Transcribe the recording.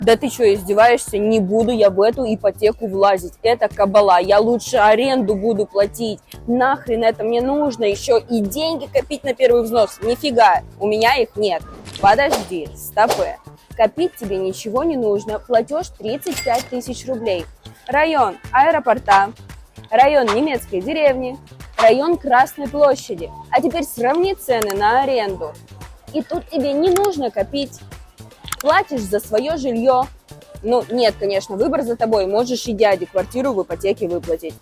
Да ты что, издеваешься? Не буду я в эту ипотеку влазить. Это кабала. Я лучше аренду буду платить. Нахрен это мне нужно? Еще и деньги копить на первый взнос? Нифига, у меня их нет. Подожди, стопэ. Копить тебе ничего не нужно. Платеж 35 тысяч рублей. Район аэропорта. Район немецкой деревни. Район Красной площади. А теперь сравни цены на аренду. И тут тебе не нужно копить. Платишь за свое жилье. Ну, нет, конечно, выбор за тобой. Можешь и дяде квартиру в ипотеке выплатить.